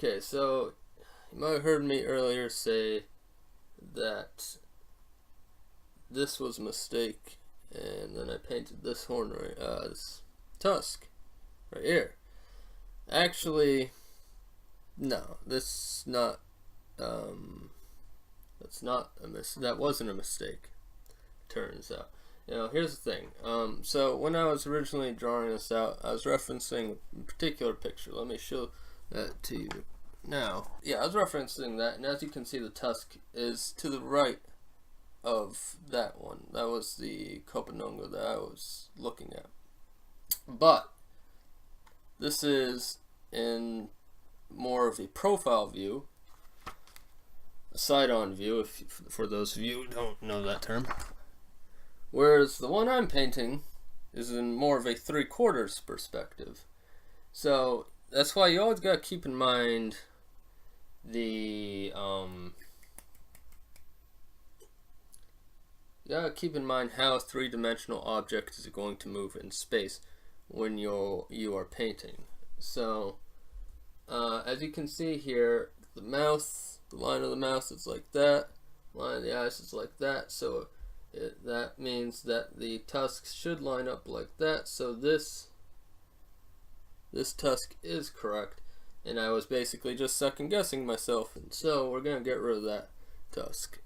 Okay, so you might have heard me earlier say that this was a mistake, and then I painted this horn right, this tusk right here. Actually, no, this not, that's not that wasn't a mistake. Turns out, here's the thing. So when I was originally drawing this out, I was referencing a particular picture. Let me show that to you now. Yeah, I was referencing that, and as you can see, the tusk is to the right of that one. That was the Kponungo that I was looking at. But this is in more of a profile view, a side-on view, for those of you who don't know that term. Whereas the one I'm painting is in more of a 3/4 perspective. So that's why you always gotta keep in mind the you gotta keep in mind how a three-dimensional object is going to move in space when you are painting. So as you can see here, the mouth, the line of the mouth is like that, line of the eyes is like that. So that means that the tusks should line up like that. So this tusk is correct, and I was basically just second guessing myself, and so we're gonna get rid of that tusk.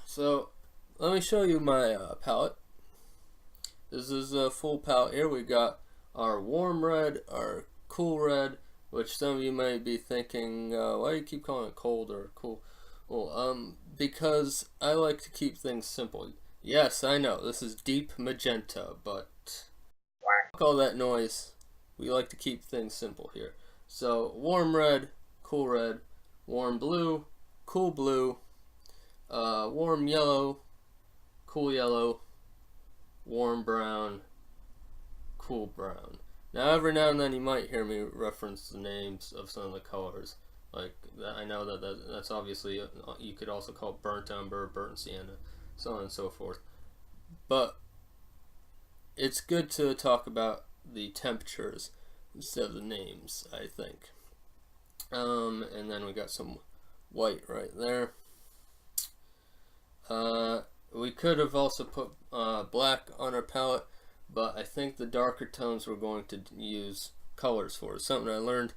So let me show you my palette. This is a full palette here. We got our warm red, our cool red, which some of you may be thinking, why do you keep calling it cold or cool? Well, because I like to keep things simple. Yes, I know, this is deep magenta, but fuck all that noise. We like to keep things simple here. So, warm red, warm blue, cool blue, warm yellow, cool yellow, warm brown, cool brown. Now, every now and then you might hear me reference the names of some of the colors. Like, I know that's obviously, you could also call it burnt umber, burnt sienna, so on and so forth. But it's good to talk about the temperatures instead of the names, I think. And then we got some white right there. We could have also put black on our palette, but I think the darker tones we're going to use colors for. It's something I learned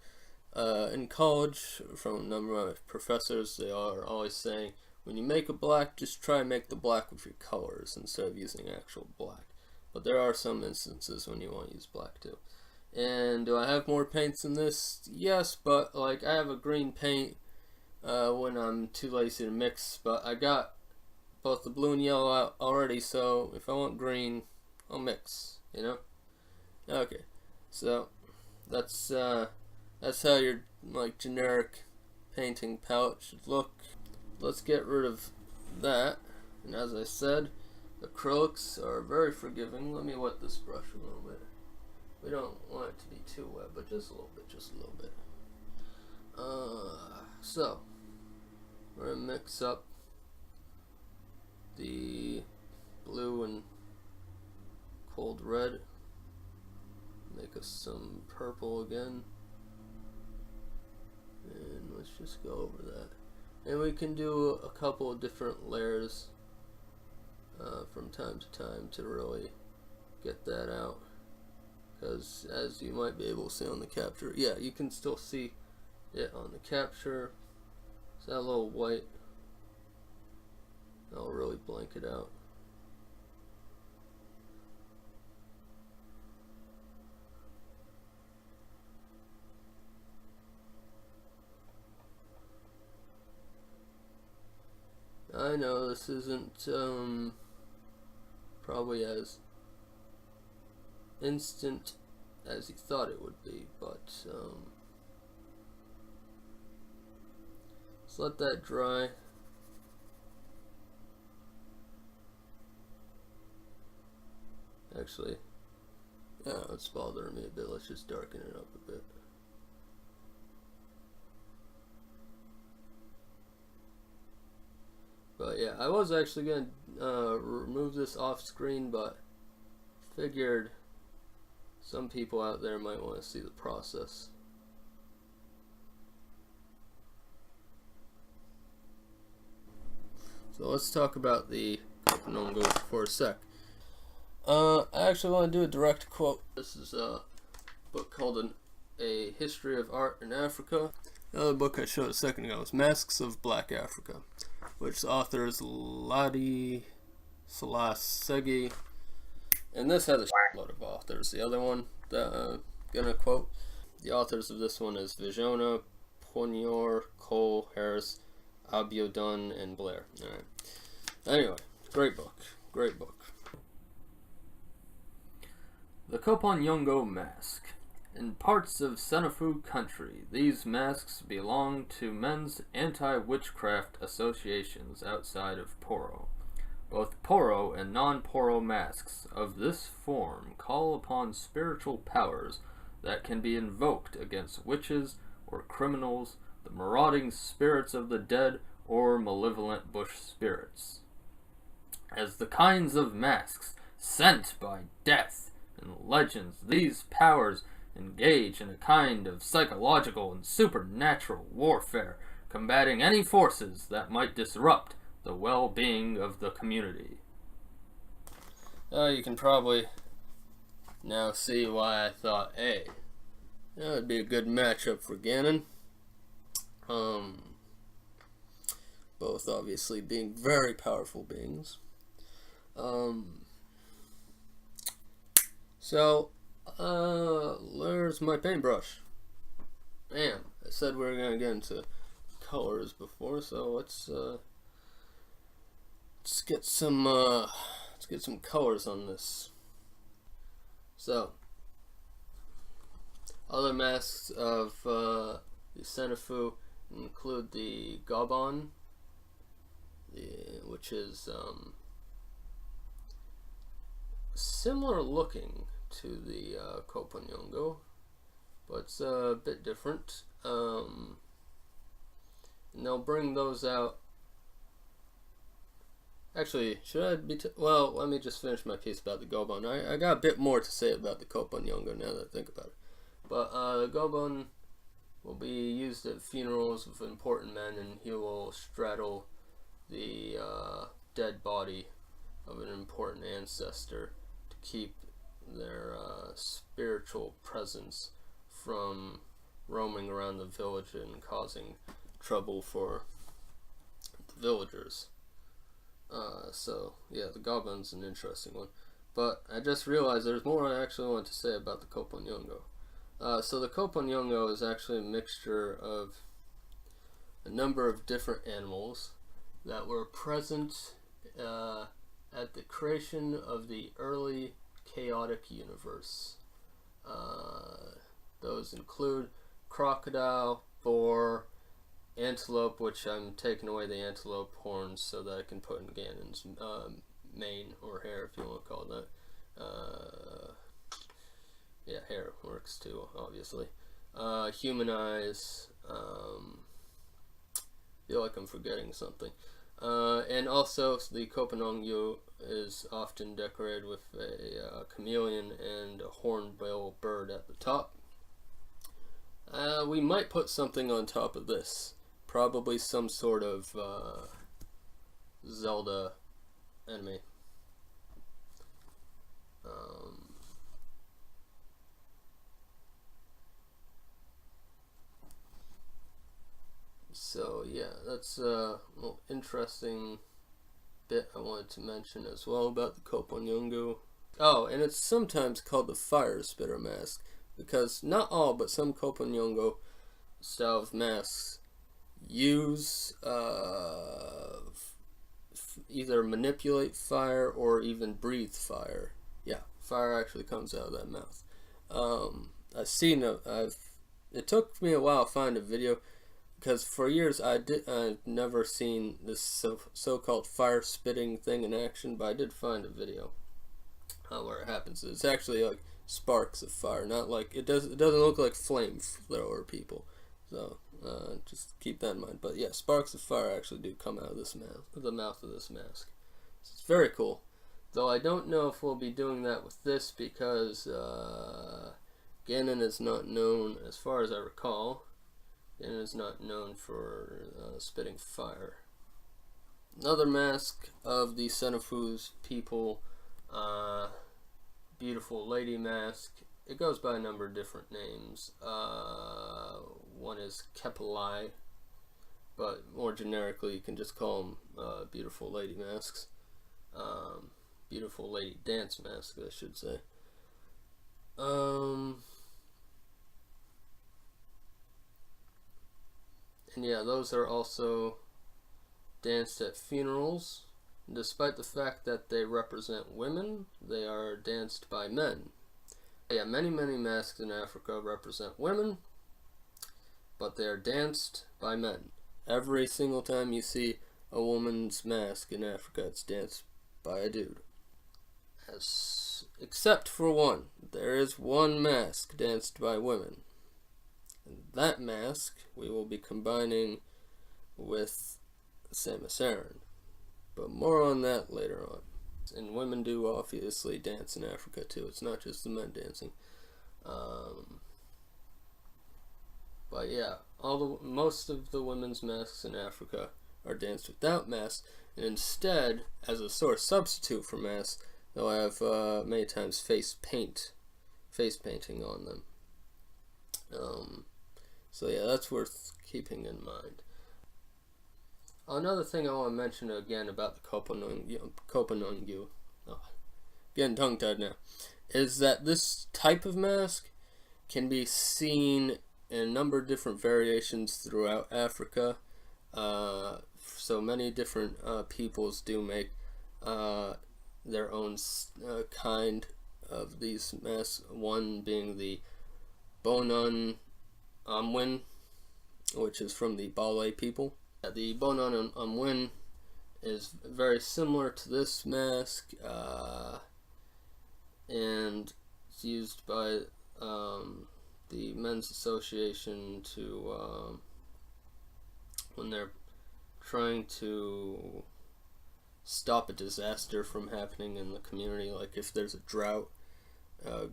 in college from a number of my professors. They are always saying, when you make a black, just try and make the black with your colors instead of using actual black. But there are some instances when you want to use black too. And do I have more paints than this? Yes, but like I have a green paint when I'm too lazy to mix, but I got both the blue and yellow out already, so if I want green, I'll mix, Okay, so that's how your generic painting palette should look. Let's get rid of that. And as I said, acrylics are very forgiving. Let me wet this brush a little bit. We don't want it to be too wet, but just a little bit, So we're gonna mix up the blue and cold red. Make us some purple again. And let's just go over that. And we can do a couple of different layers from time to time to really get that out. Because as you might be able to see on the capture, yeah, you can still see it on the capture. It's that little white. That'll really blank it out. I know this isn't probably as instant as you thought it would be, but let's let that dry. Actually, yeah, it's bothering me a bit. Let's just darken it up a bit. But yeah, I was actually going to remove this off screen, but figured some people out there might want to see the process. So let's talk about the Kponungo for a sec. I actually want to do a direct quote. This is a book called A History of Art in Africa. The other book I showed a second ago was Masks of Black Africa, which the author is Ladi Salasegi. And this has a shitload of authors. The other one that I'm gonna quote, the authors of this one is Vijona, Poignor, Cole, Harris, Abiodun, and Blair. Alright. Anyway, great book. Great book. The Kponungo Mask. In parts of Senufo country, these masks belong to men's anti-witchcraft associations outside of Poro. Both Poro and non-Poro masks of this form call upon spiritual powers that can be invoked against witches or criminals, the marauding spirits of the dead, or malevolent bush spirits. As the kinds of masks sent by death in legends, these powers engage in a kind of psychological and supernatural warfare, combating any forces that might disrupt the well-being of the community. You can probably now see why I thought, hey, that would be a good matchup for Ganon. Both obviously being very powerful beings. There's my paintbrush. Damn, I said we were gonna get into colors before, so let's get some colors on this. So, other masks of the Senufo include the Ganon, which is similar looking to the Kponungo, but it's a bit different. And they'll bring those out. Actually, should I be? Well, let me just finish my piece about the Ganon. I got a bit more to say about the Kponungo now that I think about it. But the Ganon will be used at funerals of important men, and he will straddle the dead body of an important ancestor to keep their spiritual presence from roaming around the village and causing trouble for the villagers. So yeah, the Goblin's an interesting one. But I just realized there's more I actually want to say about the Kponungo. So the Kponungo is actually a mixture of a number of different animals that were present at the creation of the early chaotic universe. Those include crocodile, boar, antelope, which I'm taking away the antelope horns so that I can put in Ganon's mane or hair, if you want to call it that. Yeah, hair works too, obviously. Human eyes. Feel like I'm forgetting something. And also, the Kponungo is often decorated with a chameleon and a hornbill bird at the top. We might put something on top of this. Probably some sort of Zelda enemy. So yeah, that's a little interesting bit I wanted to mention as well about the Kponungo. Oh, and it's sometimes called the Fire Spitter Mask, because not all, but some Kponungo style of masks use either manipulate fire or even breathe fire. Yeah, fire actually comes out of that mouth. It took me a while to find a video, because for years I've never seen this so-called fire spitting thing in action, but I did find a video where it happens. It's actually like sparks of fire, not like it doesn't look like flamethrower people. So just keep that in mind. But yeah, sparks of fire actually do come out of this mouth, the mouth of this mask. So it's very cool. Though I don't know if we'll be doing that with this because Ganon is not known, as far as I recall, Ganon is not known for spitting fire. Another mask of the Senufo's people, beautiful lady mask. It goes by a number of different names. One is Kponungo, but more generically you can just call them beautiful lady masks. Beautiful lady dance mask, I should say. And yeah, those are also danced at funerals. Despite the fact that they represent women, they are danced by men. Yeah, many masks in Africa represent women, but they are danced by men. Every single time you see a woman's mask in Africa, it's danced by a dude. Except for one. There is one mask danced by women. And that mask we will be combining with Samus Aran. But more on that later on. And women do obviously dance in Africa too. It's not just the men dancing. But yeah, most of the women's masks in Africa are danced without masks, and instead, as a sort of substitute for masks, they'll have many times face painting on them. So yeah, that's worth keeping in mind. Another thing I want to mention again about the Kponungo, getting tongue-tied now, is that this type of mask can be seen in a number of different variations throughout Africa. So many different peoples do make their own kind of these masks. One being the Bonon Amwin, which is from the Ballet people. The Bonon Amwin is very similar to this mask, and it's used by the Men's Association to when they're trying to stop a disaster from happening in the community, like if there's a drought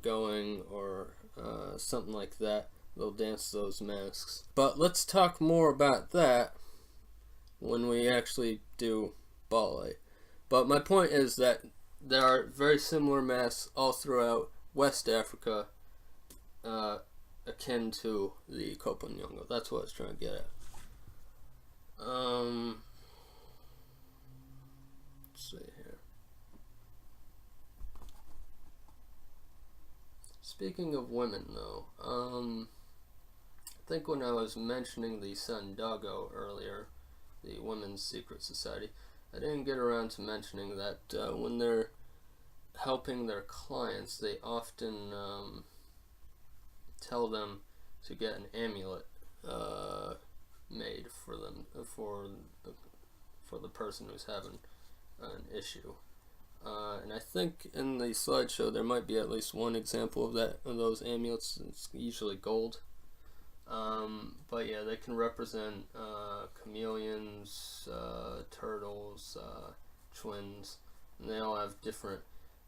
going or something like that, they'll dance those masks. But let's talk more about that when we actually do ballet. But my point is that there are very similar masks all throughout West Africa, akin to the Kponungo. That's what I was trying to get at. Let's see here. Speaking of women, though, I think when I was mentioning the Sandago earlier, the Women's Secret Society, I didn't get around to mentioning that when they're helping their clients, they often tell them to get an amulet made for them, for the person who's having an issue. And I think in the slideshow there might be at least one example of those amulets. It's usually gold. But yeah, they can represent chameleons, turtles, twins, and they all have different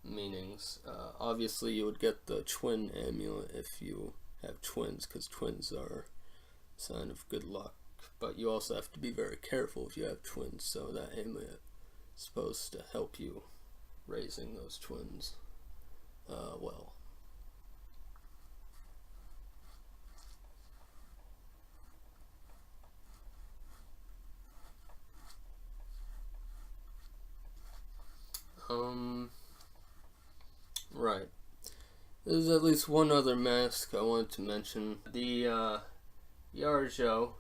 meanings. Obviously you would get the twin amulet if you have twins, because twins are a sign of good luck. But you also have to be very careful if you have twins, so that amulet is supposed to help you raising those twins well. Right. There's at least one other mask I wanted to mention. The Yarjo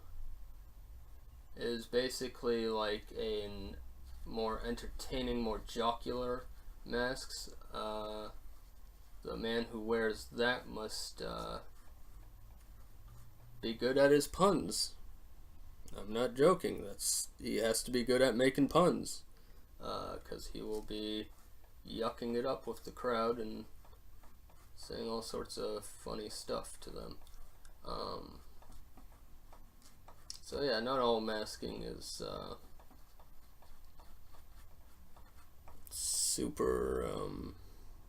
is basically like a more entertaining, more jocular masks. The man who wears that must be good at his puns. I'm not joking. He has to be good at making puns, because he will be yucking it up with the crowd and saying all sorts of funny stuff to them. So yeah, not all masking is super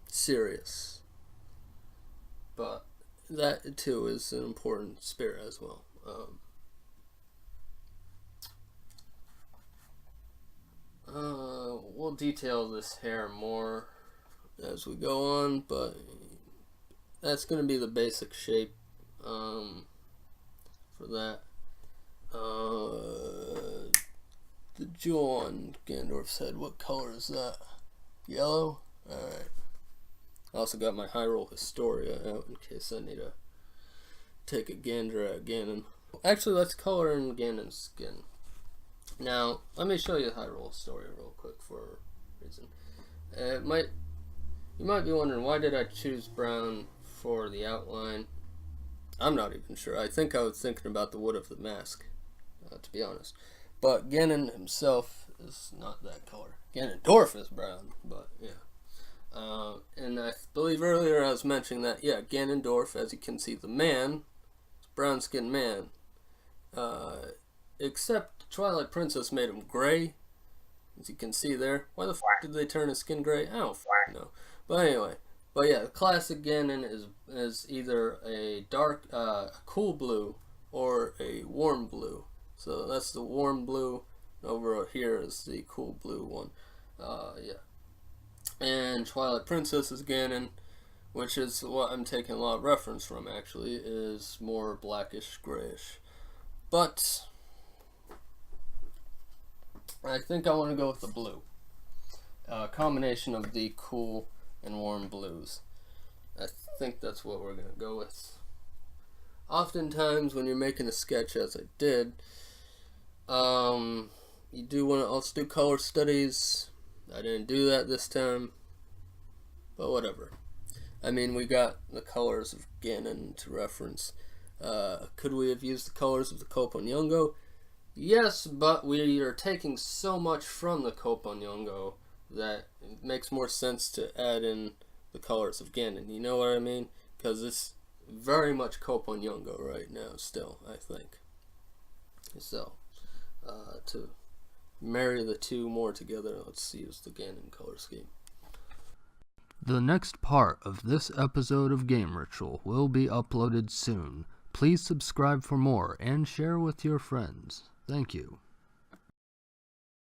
serious. But that too is an important spirit as well. We'll detail this hair more as we go on, but that's going to be the basic shape for that. The jewel on Ganondorf's head, what color is that? Yellow? Alright. I also got my Hyrule Historia out in case I need to take a gander at Ganon. Actually, let's color in Ganon's skin. Now, let me show you Hyrule Historia real quick for a reason. You might be wondering, why did I choose brown for the outline? I'm not even sure. I think I was thinking about the wood of the mask, to be honest. But Ganon himself is not that color. Ganondorf is brown, but yeah. And I believe earlier I was mentioning that, yeah, Ganondorf, as you can see, the man, brown-skinned man, except Twilight Princess made him gray, as you can see there. Why the f*** did they turn his skin gray? I don't know. But anyway, yeah, the classic Ganon is either a dark, cool blue or a warm blue. So that's the warm blue. Over here is the cool blue one. Yeah. And Twilight Princess's Ganon, which is what I'm taking a lot of reference from actually, is more blackish grayish. But I think I want to go with the blue. A combination of the cool and warm blues. I think that's what we're going to go with. Oftentimes when you're making a sketch, as I did, you do want to also do color studies. I didn't do that this time, but whatever. I mean, we got the colors of Ganon to reference. Could we have used the colors of the Kponungo? Yes, but we are taking so much from the Kponungo that it makes more sense to add in the colors of Ganon. You know what I mean? Because it's very much Kponungo right now still, I think. So, to marry the two more together, let's use the Ganon color scheme. The next part of this episode of Game Ritual will be uploaded soon. Please subscribe for more and share with your friends. Thank you.